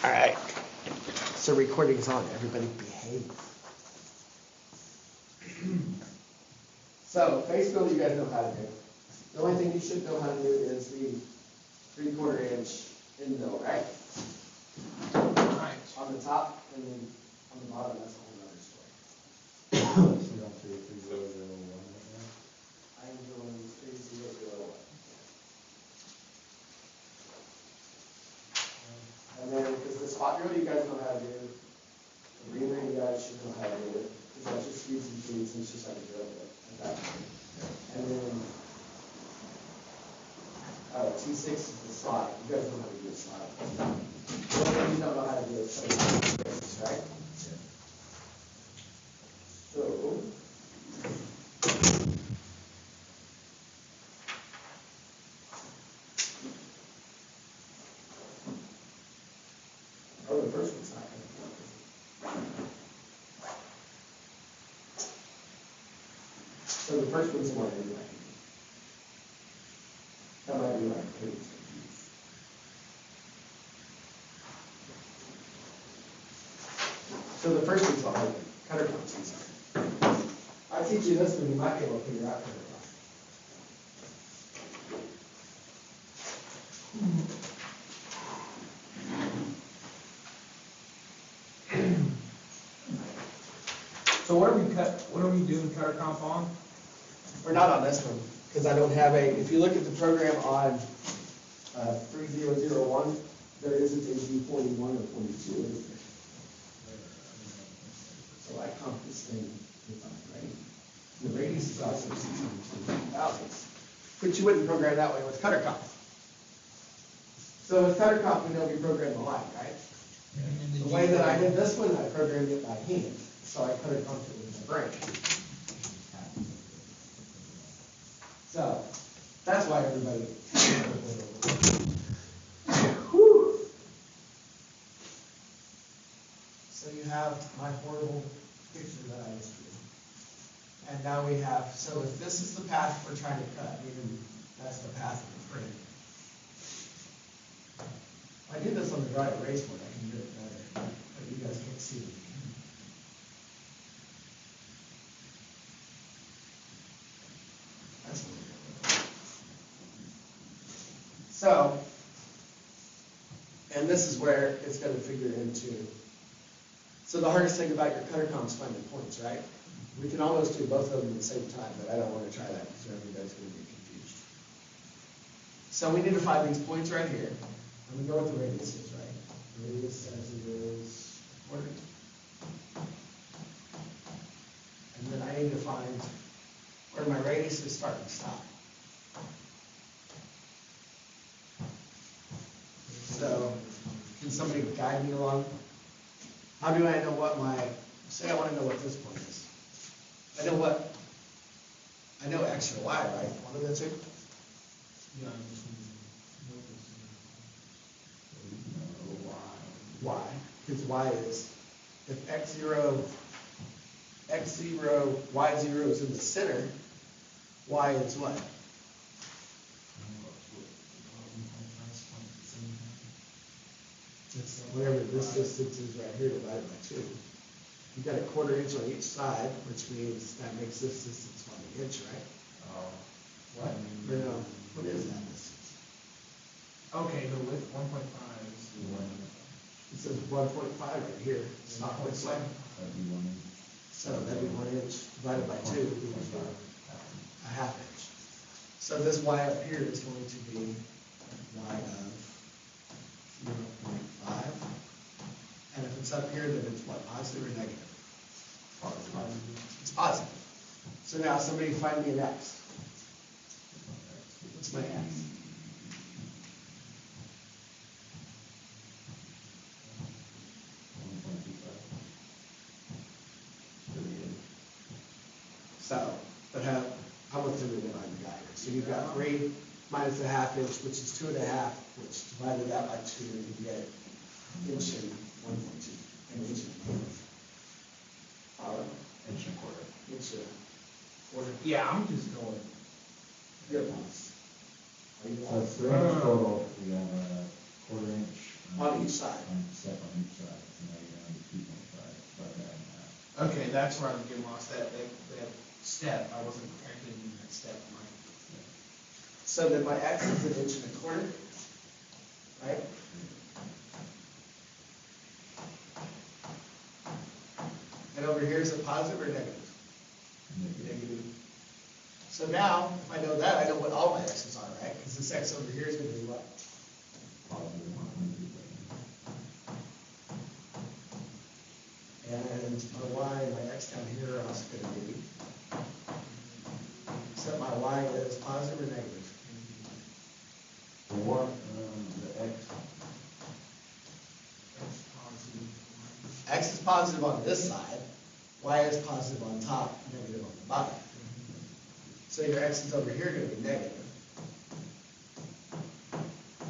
All right. So recording's on. Everybody behave. So face build you guys know how to do. The only thing you should know how to do is the 3/4 inch end mill, right? Right. On the top and then on the bottom, that's a whole other story. So you're on 33001 right now? I am doing 3001. And then, because this hot drill you guys know how to do, the reamer you guys should know how to do it, because that just feeds and feeds and it's just like a drill bit at that point. And then, T6 is the slide. You guys know how to do a slide. The only thing you don't know how to do is play spaces, right? So, oh, the first one's not going to work. So the first one's more anyway. That might be like page. So the first one's the hard one. Cutter counts inside. I teach you this one, you might be able to figure out cutter count. So what are we doing cutter comp on? We're not on this one, because I don't have a, if you look at the program on 3001, there isn't a G41 or 42 in there. So I comp this thing with my radius. The radius is also 620,000. But you wouldn't program that way with cutter comp. So with cutter comp, we know we program the line, right? The way that I did this one, I programmed it by hand. So I cutter comped it with my brain. So that's why everybody. Whew. So you have my horrible picture that I just drew. And now we have, so if this is the path we're trying to cut, meaning that's the path of the print. If I did this on the dry erase board, I can do it better, but you guys can't see it. That's weird. So, and this is where it's going to figure into. So the hardest thing about your cutter comp is finding points, right? We can almost do both of them at the same time, but I don't want to try that because everybody's going to get confused. So we need to find these points right here. And we know what the radius is, right? The radius as it is ordered. And then I need to find where my radius is start and stop. So, can somebody guide me along? How do I know what my, say I want to know what this point is. I know X or Y, right? One of the two? Yeah, I just need to Y. Because Y is, if X0, Y0 is in the center, Y is what? It's whatever this distance is right here divided by 2. You've got a 1/4 inch on each side, which means that makes this distance 1 inch, right? Oh. What? No, what is that distance? Okay, the width 1.5 is the one. It says 1.5 right here. It's not 0.7. So that'd be 1 inch divided by 2 equals a 1/2 inch. So this Y up here is going to be Y of 0.5. And if it's up here, then it's what, positive or negative? It's positive. So now somebody find me an X. What's my X? So, but how much do we divide the guy here? So you've got 3 minus a 1/2 inch, which is 2.5, which divided that by 2, you get inch and 1.2. An inch and a quarter. Inch and a quarter. Inch and a quarter. Yeah, I'm just going. Your boss. Are you So it's 3 inch total, we have a 1/4 inch on each side. On step on each side, so now you're down to 2.5, start adding that. Okay, that's where I was getting lost, that step, I wasn't calculating that step, Mike. So then my X is an inch and a quarter, right? And over here is a positive or negative? Negative. So now, if I know that, I know what all my X's are, right? Because this X over here is going to be what? Positive 1.2. And my Y and my X down here are also going to be, except my Y is positive or negative? The one, the X, That's positive. X is positive on this side, Y is positive on top, negative on the bottom. So your X is over here going to be negative.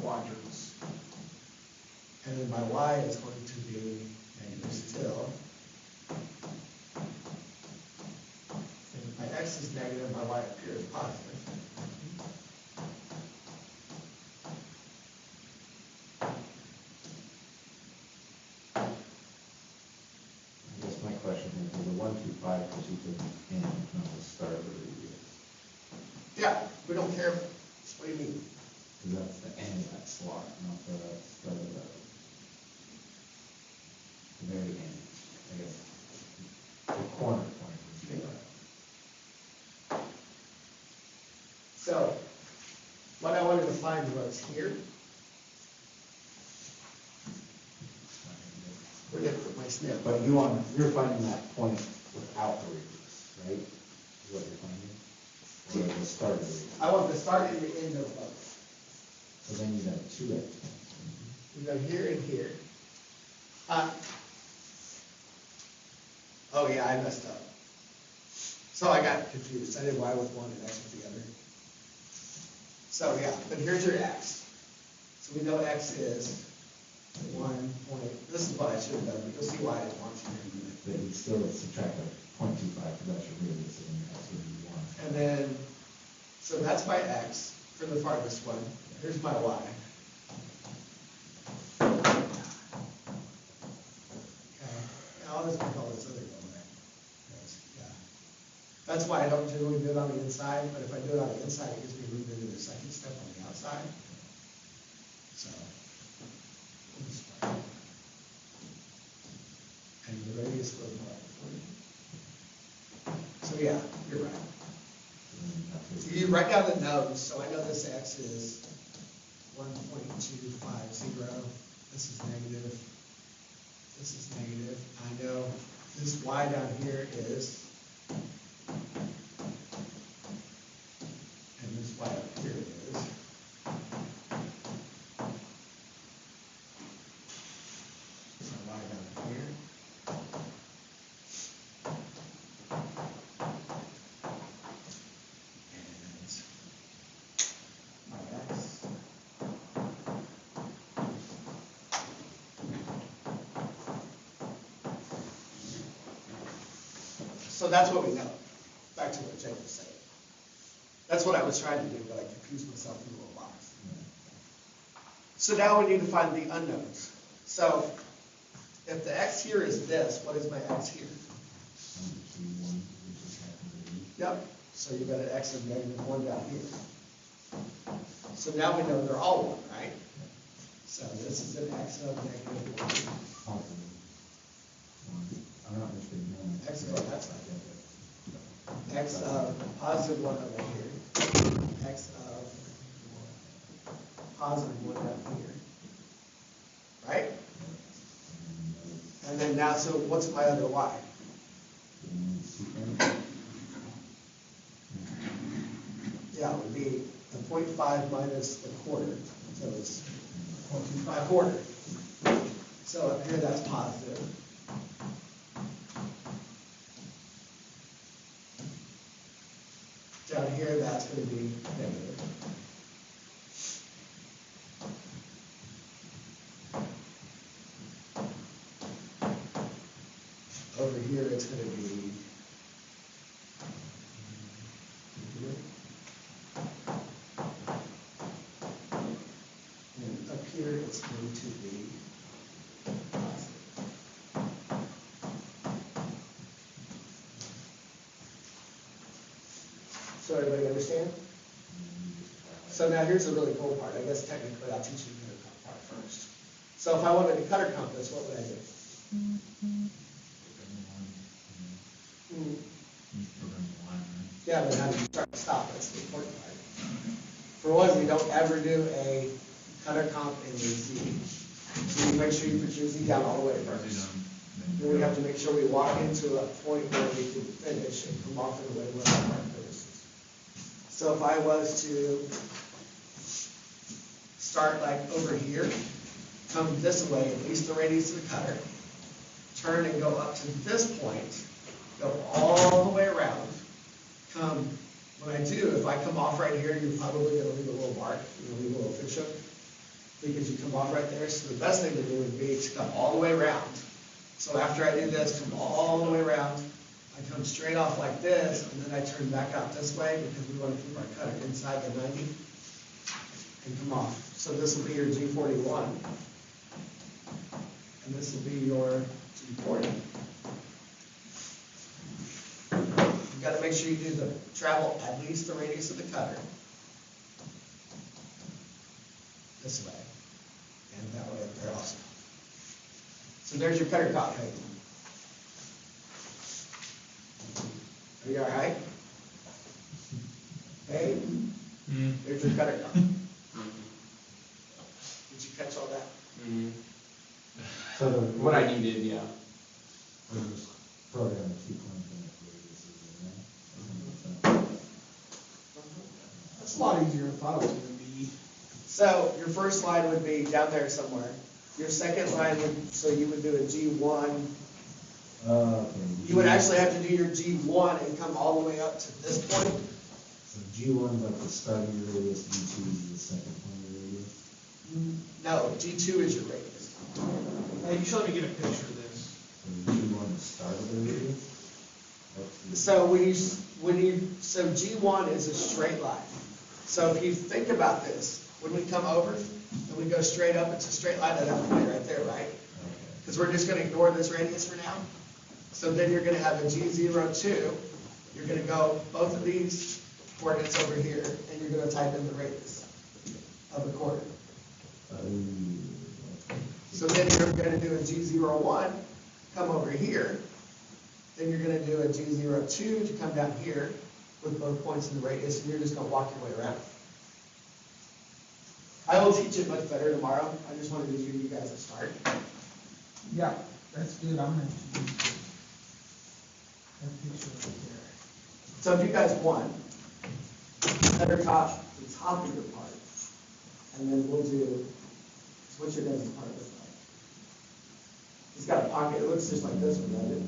Quadrants. And then my Y is going to be negative still. And if my X is negative, my Y up here is positive. I guess my question is, the 125 because you put in, not the start of the radius. Yeah, we don't care. What do you mean? Because that's the end of that slot, not the start of the very end, I guess. The corner point would be right. So, what I wanted to find was here. Where did I put my snip? But you're finding that point without the radius, right? Is what you're finding? Or the start of the radius? I want the start and the end of both. So then you got two X. We go here and here. Oh yeah, I messed up. So I got confused. I did Y with one and X with the other. So yeah, but here's your X. So we know X is 1 point, this is what I should have done, but you'll see why I didn't want you here in a minute. But you still subtract a 0.25 because that's your radius, and then X would be 1. And then, so that's my X for the farthest one. Here's my Y. Okay, now I'll just make all this other go away. Yeah. That's why I don't generally do it on the inside, but if I do it on the inside, it gives me room to do the second step on the outside. So, we'll just start. And the radius goes what? 40. So yeah, you're right. So you write down the nodes, so I know this X is 1.250, this is negative, this is negative. I know this Y down here is, and this Y up here is. So Y down here. And my X. So that's what we know. Back to what Jake was saying. That's what I was trying to do, but I confused myself in a little box. So now we need to find the unknowns. So if the X here is this, what is my X here? Yep. So you've got an X of -1 down here. So now we know they're all 1, right? So this is an X of -1. I'm not just ignoring it. X of that side. X of +1 over here. X of +1 down here. Right? And then now, so what's my other Y? Yeah, it would be the 0.5 minus the quarter. So it's 0.25 quarter. So up here that's positive. Down here that's going to be negative. Over here it's going to be and up here it's going to be So everybody understand? So now here's the really cool part. I guess technically I'll teach you the cutter comp part first. So if I wanted to cutter compass, what would I do? Yeah, but how do you start and stop? That's the important part. For one, we don't ever do a cutter comp in your Z. So you make sure you put your Z down all the way first. Then we have to make sure we walk into a point where we can finish and come off in the way where our mark finishes. So if I was to start like over here, come this way, at least the radius of the cutter, turn and go up to this point, go all the way around, come, when I do, if I come off right here, you're probably going to leave a little mark, leave a little fish hook, because you come off right there. So the best thing to do would be to come all the way around. So after I do this, come all the way around, I come straight off like this, and then I turn back out this way because we want to keep our cutter inside the 90 and come off. So this will be your G41, and this will be your G40. You've got to make sure you do the travel at least the radius of the cutter this way, and that way up there also. So there's your cutter comp height. Are you all right? Hey, there's your cutter comp. Did you catch all that? So What I needed, yeah. we'll just program a sequence and radiuses in there. That's a lot easier than I thought it was gonna be. So your first line would be down there somewhere. Your second line would, so you would do a G1. Okay. You would actually have to do your G1 and come all the way up to this point. So G1 is like the starting radius, G2 is the second point of radius. No, G2 is your radius. You should let me get a picture of this. So G1 is the start of the radius? So G1 is a straight line. So if you think about this, when we come over and we go straight up, it's a straight line at that point right there, right? Because we're just going to ignore this radius for now. So then you're going to have a G02. You're going to go both of these coordinates over here, and you're going to type in the radius of the coordinate. So then you're going to do a G01, come over here. Then you're going to do a G02 to come down here with both points in the radius, and you're just going to walk your way around. I will teach it much better tomorrow. I just wanted to give you guys a start. Yeah, that's good. I'm gonna use that picture right there. So if you guys want, better top the top of your part, and then we'll do, what's your guys' part look like? It's got a pocket. It looks just like this one, doesn't it?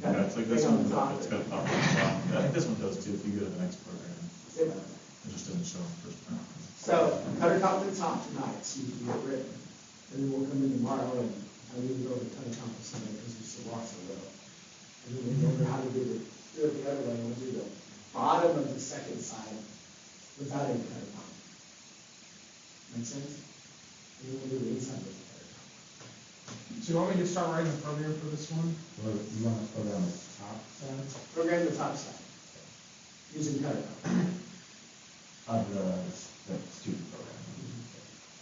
Yeah, it's like this on one, the top. it's got a pop on the top. I think this one does too, if you go to the next program. Yeah. It just doesn't show on the first program. So cutter comp to the top tonight, so you can get it written. And then we'll come in tomorrow and I will go over cutter comp to Sunday because we still lost a little. And then we'll go over how to do it the other way. We'll do the bottom of the second side without any cutter comp. Make sense? And then we'll do the inside with the cutter comp. So you want me to start writing a program for this one? Well, you want to program the top side Program the top side using cutter comp. of the student program?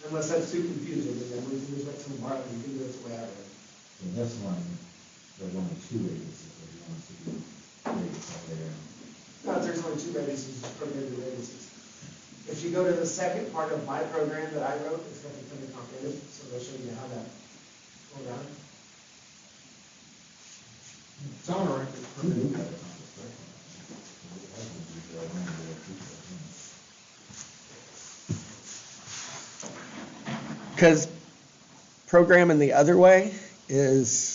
Unless that's too confusing, and then we can just wait till tomorrow and you can do it the way I read. In this one, there's only two radiuses, but you want us to do radius all the way around. No, if there's only two radiuses, just program the radiuses. If you go to the second part of my program that I wrote, it's got the cutter comp in it, so they'll show you how that go around. So I'm gonna write this Who knew program. how to accomplish that? Because programming the other way is